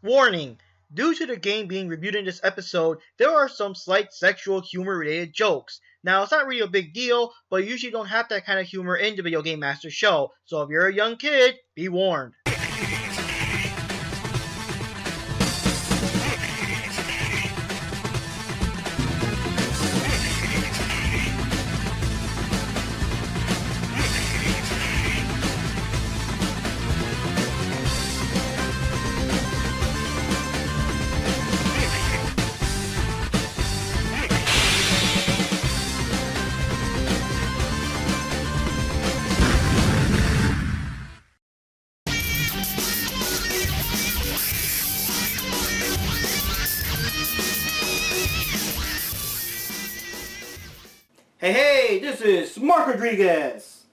Warning! Due to the game being reviewed in this episode, there are some slight sexual humor related jokes. Now, it's not really a big deal, but you usually don't have that kind of humor in the Video Game Master show, so if you're a young kid, be warned. Hey, this is Mark Rodriguez.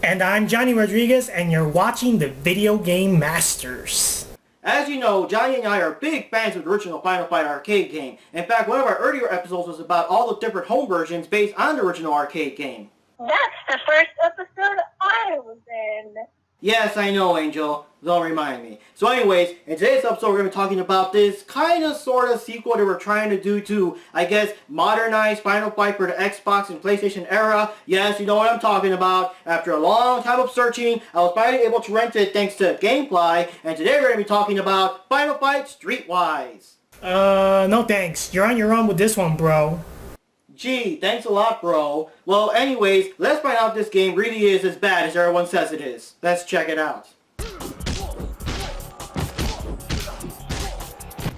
And I'm Johnny Rodriguez, and you're watching the Video Game Masters. As you know, Johnny and I are big fans of the original Final Fight arcade game. In fact, one of our earlier episodes was about all the different home versions based on the original arcade game. That's the first episode I was in. Yes, I know, Angel. Don't remind me. So anyways, in today's episode we're going to be talking about this kind of sort of sequel that we're trying to do to, I guess, modernize Final Fight for the Xbox and PlayStation era. Yes, you know what I'm talking about. After a long time of searching, I was finally able to rent it thanks to Gamefly, and today we're going to be talking about Final Fight Streetwise. No thanks. You're on your own with this one, bro. Gee, thanks a lot, bro. Well, anyways, let's find out if this game really is as bad as everyone says it is. Let's check it out.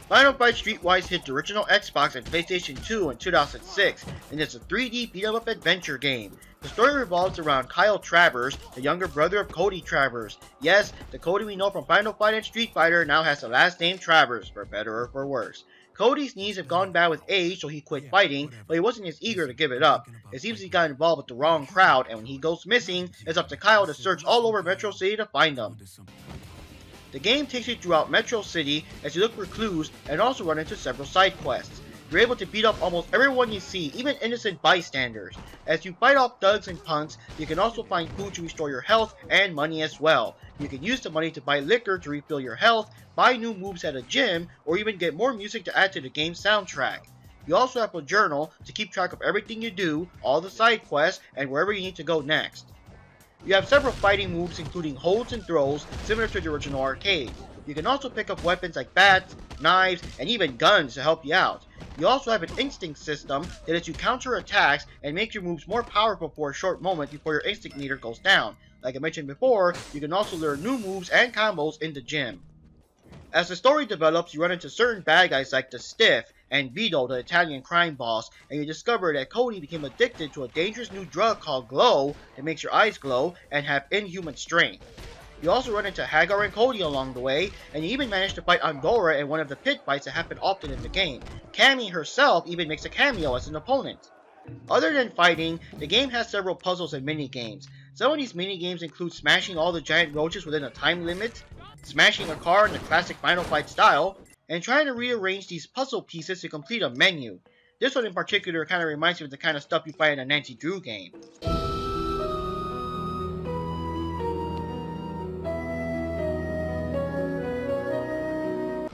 Final Fight Streetwise hit the original Xbox and PlayStation 2 in 2006, and it's a 3D beat-em-up adventure game. The story revolves around Kyle Travers, the younger brother of Cody Travers. Yes, the Cody we know from Final Fight and Street Fighter now has the last name Travers, for better or for worse. Cody's knees have gone bad with age, so he quit fighting, but he wasn't as eager to give it up. It seems he got involved with the wrong crowd, and when he goes missing, it's up to Kyle to search all over Metro City to find him. The game takes you throughout Metro City as you look for clues and also run into several side quests. You're able to beat up almost everyone you see, even innocent bystanders. As you fight off thugs and punks, you can also find food to restore your health and money as well. You can use the money to buy liquor to refill your health, buy new moves at a gym, or even get more music to add to the game's soundtrack. You also have a journal to keep track of everything you do, all the side quests, and wherever you need to go next. You have several fighting moves including holds and throws similar to the original arcade. You can also pick up weapons like bats, knives, and even guns to help you out. You also have an instinct system that lets you counter attacks and make your moves more powerful for a short moment before your instinct meter goes down. Like I mentioned before, you can also learn new moves and combos in the gym. As the story develops, you run into certain bad guys like the Stiff and Vito, the Italian crime boss, and you discover that Cody became addicted to a dangerous new drug called Glow that makes your eyes glow and have inhuman strength. You also run into Hagar and Cody along the way, and you even manage to fight Angora in one of the pit fights that happen often in the game. Cammy herself even makes a cameo as an opponent. Other than fighting, the game has several puzzles and mini-games. Some of these mini-games include smashing all the giant roaches within a time limit, smashing a car in the classic Final Fight style, and trying to rearrange these puzzle pieces to complete a menu. This one in particular kind of reminds me of the kind of stuff you find in a Nancy Drew game.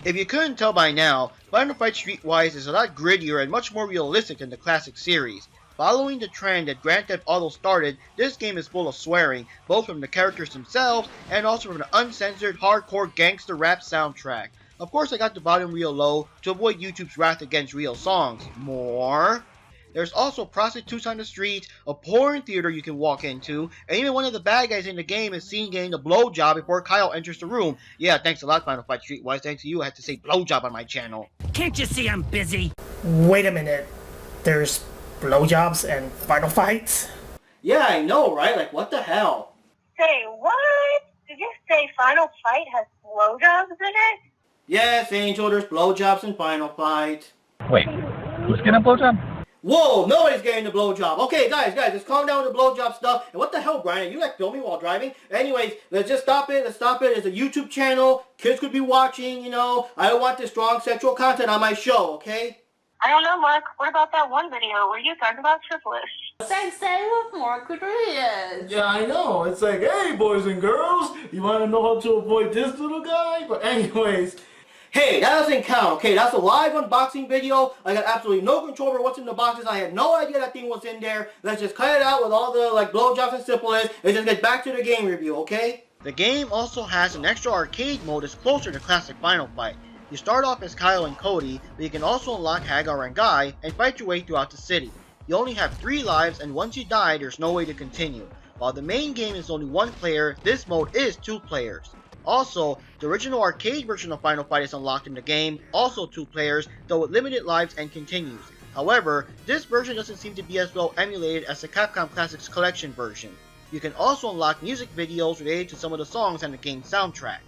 If you couldn't tell by now, Final Fight Streetwise is a lot grittier and much more realistic than the classic series. Following the trend that Grand Theft Auto started, this game is full of swearing, both from the characters themselves and also from the uncensored hardcore gangster rap soundtrack. Of course I got the volume real low to avoid YouTube's wrath against real songs. More. There's also prostitutes on the street, a porn theater you can walk into, and even one of the bad guys in the game is seen getting a blowjob before Kyle enters the room. Yeah, thanks a lot Final Fight Streetwise, thanks to you I had to say blowjob on my channel. Can't you see I'm busy? Wait a minute. There's blowjobs and Final Fights? Yeah, I know, right? Like, what the hell? Say what? Did you say Final Fight has blowjobs in it? Yes, Angel, there's blowjobs in Final Fight. Wait, who's getting a blowjob? Whoa, nobody's getting the blowjob. Okay, guys, just calm down with the blowjob stuff. And what the hell, Brian? Are you like filming while driving? Anyways, let's just stop it. Let's stop it. It's a YouTube channel. Kids could be watching, you know. I don't want this strong sexual content on my show, okay? I don't know, Mark. What about that one video where you talked about syphilis? Thanks, with Mark Rodriguez. Yeah, I know. It's like, hey, boys and girls, you want to know how to avoid this little guy? But anyways, Hey, that doesn't count, okay? That's a live unboxing video. I got absolutely no control over what's in the boxes. I had no idea that thing was in there. Let's just cut it out with all the, like, blowjobs and syphilis and just get back to the game review, okay? The game also has an extra arcade mode that's closer to classic Final Fight. You start off as Kyle and Cody, but you can also unlock Hagar and Guy and fight your way throughout the city. You only have 3 lives, and once you die, there's no way to continue. While the main game is only 1 player, this mode is 2 players. Also, the original arcade version of Final Fight is unlocked in the game, also 2 players, though with limited lives and continues. However, this version doesn't seem to be as well emulated as the Capcom Classics Collection version. You can also unlock music videos related to some of the songs and the game's soundtrack.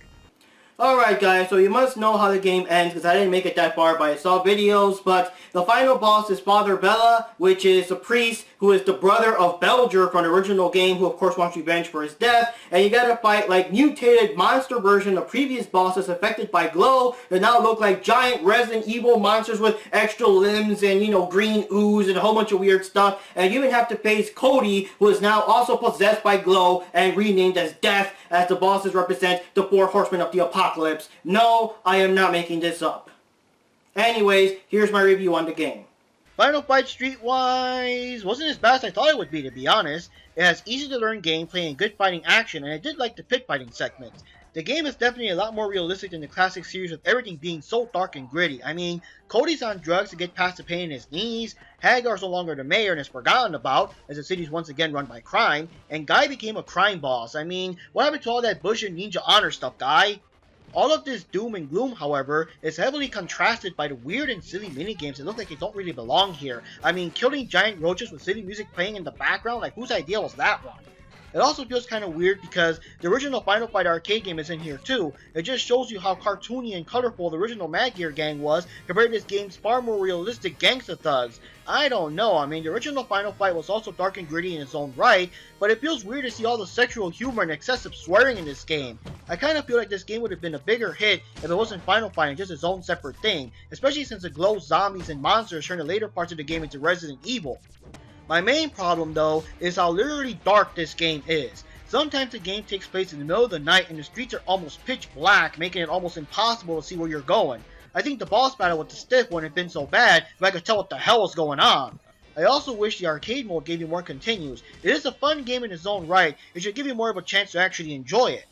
Alright guys, so you must know how the game ends because I didn't make it that far, but I saw videos. But the final boss is Father Bella, which is a priest who is the brother of Belger from the original game, who of course wants revenge for his death. And you gotta fight like mutated monster version of previous bosses affected by glow that now look like giant Resident Evil monsters with extra limbs and, you know, green ooze and a whole bunch of weird stuff. And you even have to face Cody, who is now also possessed by glow and renamed as Death, as the bosses represent the 4 horsemen of the apocalypse. No, I am not making this up. Anyways, here's my review on the game. Final Fight Streetwise wasn't as bad as I thought it would be, to be honest. It has easy to learn gameplay and good fighting action, and I did like the pit fighting segments. The game is definitely a lot more realistic than the classic series, with everything being so dark and gritty. I mean, Cody's on drugs to get past the pain in his knees, Hagar's no longer the mayor and is forgotten about, as the city's once again run by crime, and Guy became a crime boss. I mean, what happened to all that Bush and Ninja Honor stuff, Guy? All of this doom and gloom, however, is heavily contrasted by the weird and silly minigames that look like they don't really belong here. I mean, killing giant roaches with silly music playing in the background, like whose idea was that one? It also feels kind of weird because the original Final Fight arcade game is in here too. It just shows you how cartoony and colorful the original Mad Gear gang was compared to this game's far more realistic gangsta thugs. I don't know, I mean the original Final Fight was also dark and gritty in its own right, but it feels weird to see all the sexual humor and excessive swearing in this game. I kind of feel like this game would have been a bigger hit if it wasn't Final Fight and just its own separate thing, especially since the glow zombies and monsters turn the later parts of the game into Resident Evil. My main problem though is how literally dark this game is. Sometimes the game takes place in the middle of the night and the streets are almost pitch black, making it almost impossible to see where you're going. I think the boss battle with the stick wouldn't have been so bad if I could tell what the hell was going on. I also wish the arcade mode gave you more continues. It is a fun game in its own right, it should give you more of a chance to actually enjoy it.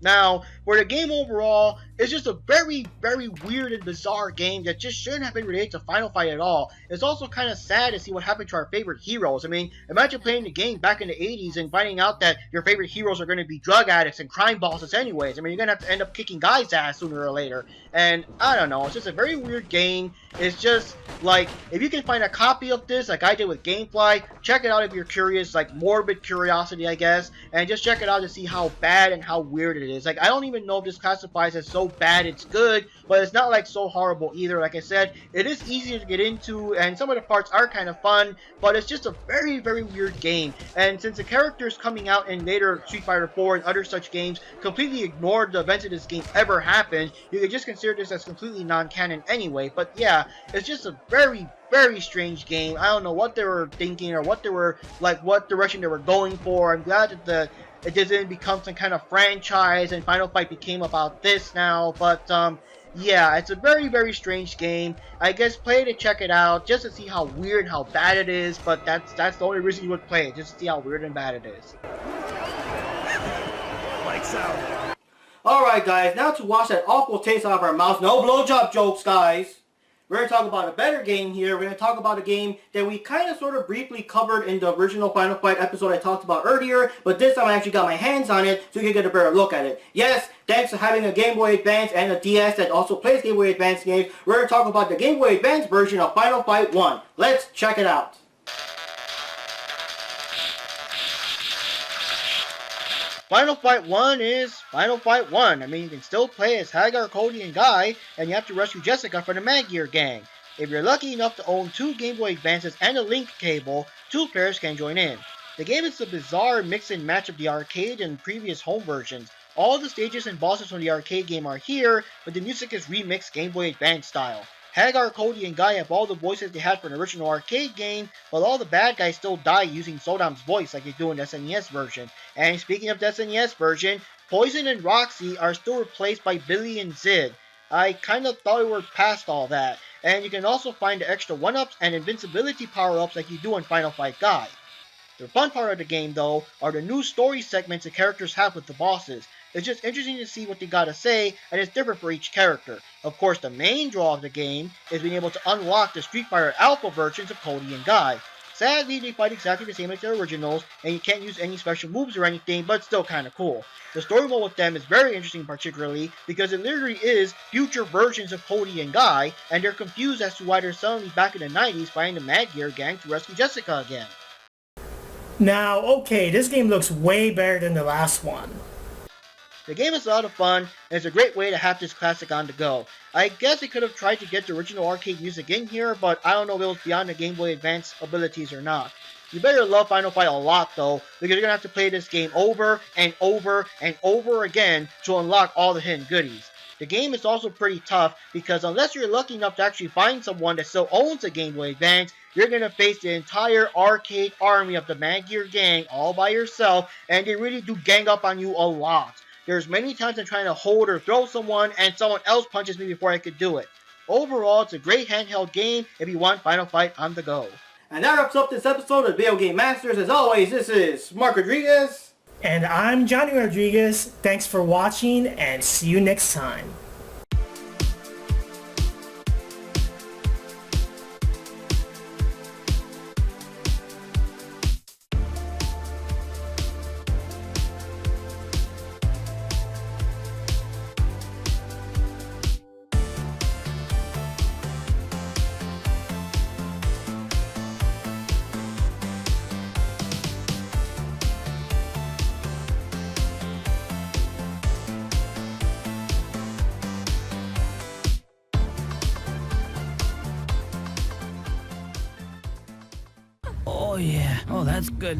Now, for the game overall, it's just a very, very weird and bizarre game that just shouldn't have been related to Final Fight at all. It's also kind of sad to see what happened to our favorite heroes. I mean, imagine playing the game back in the 80s and finding out that your favorite heroes are going to be drug addicts and crime bosses anyways. I mean, you're going to have to end up kicking Guy's ass sooner or later. And, I don't know, it's just a very weird game. It's just, like, if you can find a copy of this, like I did with Gamefly, check it out if you're curious, like, morbid curiosity, I guess. And just check it out to see how bad and how weird it is. Like, I don't even know if this classifies as so bad it's good, but it's not like so horrible either. Like I said, it is easy to get into and some of the parts are kind of fun, but it's just a very, very weird game. And since the characters coming out in later Street Fighter 4 and other such games completely ignored the events of this game ever happened, you could just consider this as completely non-canon anyway. But yeah, it's just a very, very strange game. I don't know what they were thinking or what they were, like, what direction they were going for. I'm glad that it didn't become some kind of franchise and Final Fight became about this now, but yeah, it's a very, very strange game. I guess play it to check it out, just to see how weird and how bad it is, but that's the only reason you would play it, just to see how weird and bad it is. Lights out. Alright guys, now to wash that awful taste out of our mouths, no blowjob jokes guys. We're going to talk about a better game here. We're going to talk about a game that we kind of sort of briefly covered in the original Final Fight episode I talked about earlier, but this time I actually got my hands on it so you can get a better look at it. Yes, thanks to having a Game Boy Advance and a DS that also plays Game Boy Advance games, we're going to talk about the Game Boy Advance version of Final Fight 1. Let's check it out. Final Fight 1 is Final Fight 1. I mean, you can still play as Hagar, Cody, and Guy, and you have to rescue Jessica from the Mad Gear gang. If you're lucky enough to own 2 Game Boy Advances and a link cable, 2 players can join in. The game is a bizarre mix and match of the arcade and previous home versions. All the stages and bosses from the arcade game are here, but the music is remixed Game Boy Advance style. Hagar, Cody, and Guy have all the voices they had for the original arcade game, but all the bad guys still die using Sodam's voice like they do in the SNES version. And speaking of the SNES version, Poison and Roxy are still replaced by Billy and Zid. I kind of thought we were past all that, and you can also find the extra 1-ups and invincibility power-ups like you do in Final Fight Guide. The fun part of the game, though, are the new story segments the characters have with the bosses. It's just interesting to see what they gotta say, and it's different for each character. Of course, the main draw of the game is being able to unlock the Street Fighter Alpha versions of Cody and Guy. Sadly, they fight exactly the same as their originals, and you can't use any special moves or anything, but it's still kinda cool. The story mode with them is very interesting particularly, because it literally is future versions of Cody and Guy, and they're confused as to why they're suddenly back in the 90s fighting the Mad Gear Gang to rescue Jessica again. Now, okay, this game looks way better than the last one. The game is a lot of fun, and it's a great way to have this classic on the go. I guess they could have tried to get the original arcade music in here, but I don't know if it was beyond the Game Boy Advance abilities or not. You better love Final Fight a lot though, because you're going to have to play this game over and over and over again to unlock all the hidden goodies. The game is also pretty tough, because unless you're lucky enough to actually find someone that still owns a Game Boy Advance, you're going to face the entire arcade army of the Mad Gear Gang all by yourself, and they really do gang up on you a lot. There's many times I'm trying to hold or throw someone, and someone else punches me before I could do it. Overall, it's a great handheld game if you want Final Fight on the go. And that wraps up this episode of Video Game Masters. As always, this is Mark Rodriguez. And I'm Johnny Rodriguez. Thanks for watching, and see you next time. Oh yeah. Oh, that's good.